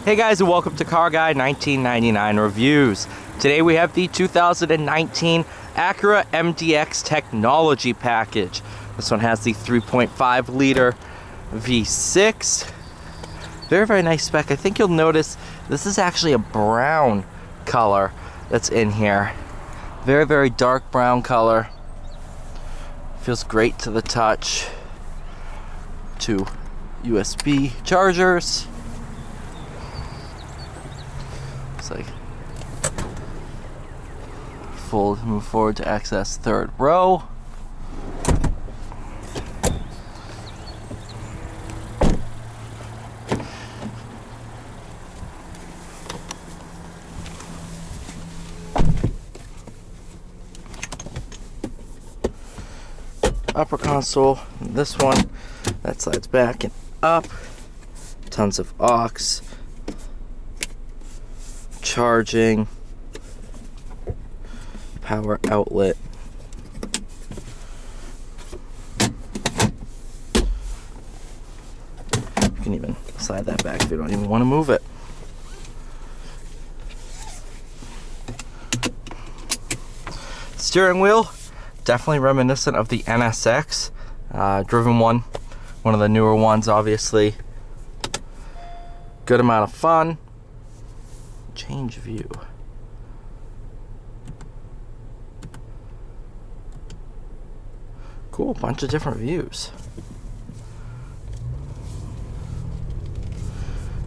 Hey guys, and welcome to Car Guy 1999 Reviews. Today we have the 2019 Acura MDX Technology Package. This one has the 3.5 liter V6. Very, very nice spec. I think you'll notice this is actually a brown color that's in here. Very, very dark brown color. Feels great to the touch. 2 USB chargers. Looks like move forward to access third row. Upper console, this one, that slides back and up. Tons of aux, charging, power outlet. You can even slide that back if you don't even want to move it. Steering wheel, definitely reminiscent of the NSX. Driven one of the newer ones, obviously. Good amount of fun. Change view. Cool, bunch of different views.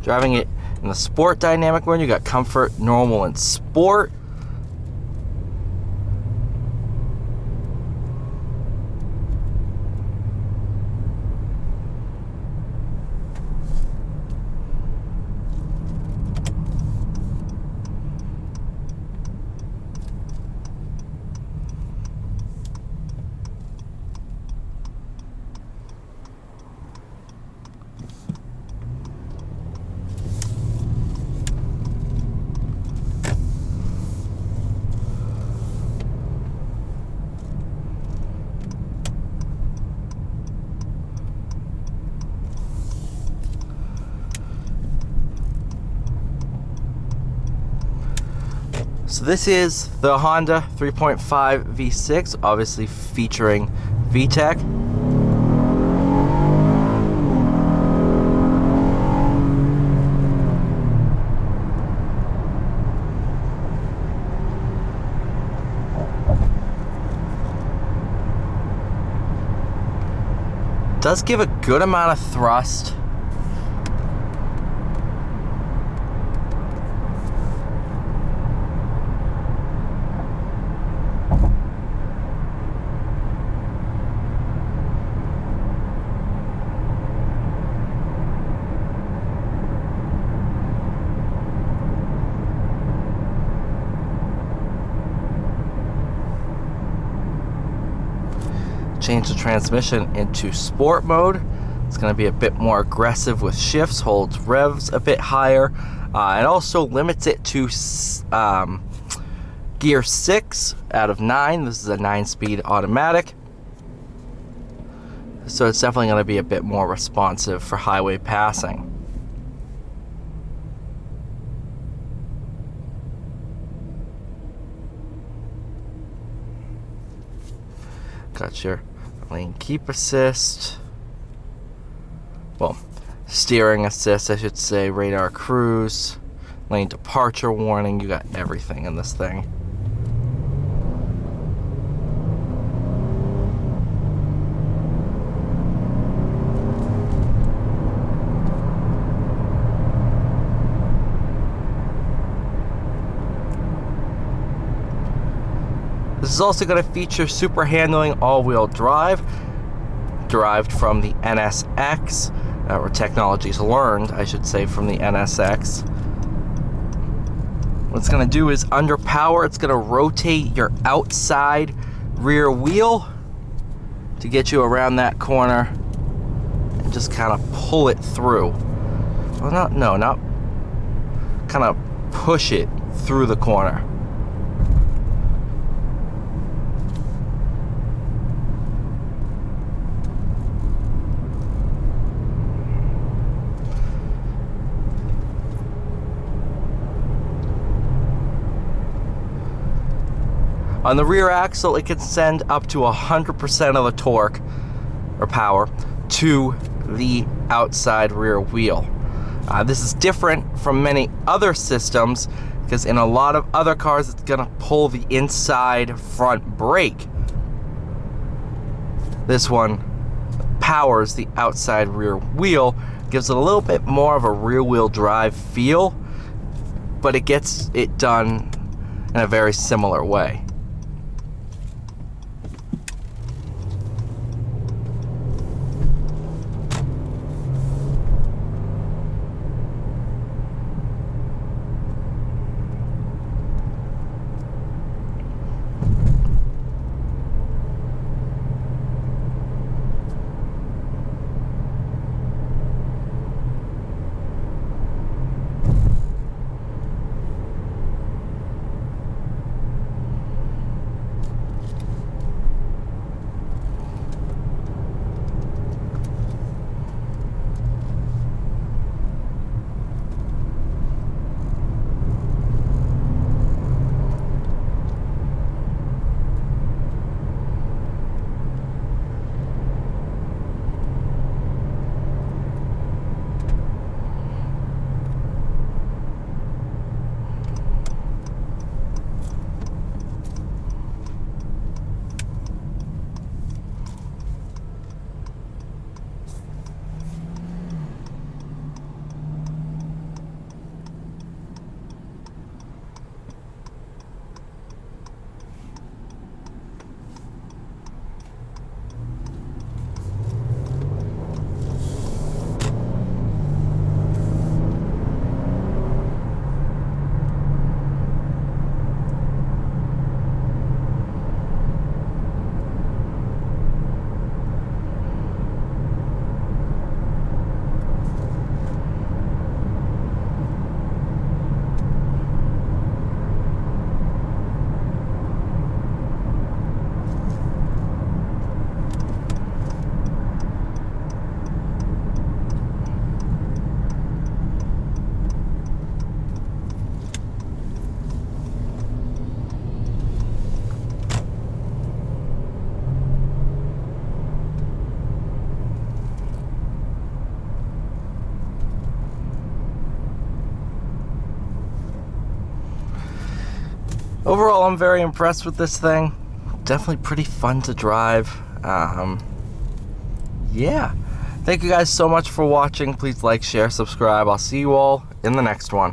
Driving it in the sport dynamic mode, you got comfort, normal, and sport. So this is the Honda 3.5 V6, obviously featuring VTEC. Does give a good amount of thrust. Change the transmission into sport mode. It's going to be a bit more aggressive with shifts, holds revs a bit higher, and also limits it to gear 6 out of 9. This is a 9-speed automatic, so it's definitely going to be a bit more responsive for highway passing. Got your lane keep assist, well, steering assist I should say, radar cruise, lane departure warning. You got everything in this thing. This is also going to feature super handling all-wheel drive, derived from the NSX, or technologies learned, I should say, from the NSX. What it's going to do is, under power, it's going to rotate your outside rear wheel to get you around that corner and just kind of pull it through. Well, not kind of push it through the corner. On the rear axle, it can send up to 100% of the torque or power to the outside rear wheel. This is different from many other systems because in a lot of other cars, it's going to pull the inside front brake. This one powers the outside rear wheel, gives it a little bit more of a rear wheel drive feel, but it gets it done in a very similar way. Overall, I'm very impressed with this thing. Definitely pretty fun to drive. Yeah. Thank you guys so much for watching. Please like, share, subscribe. I'll see you all in the next one.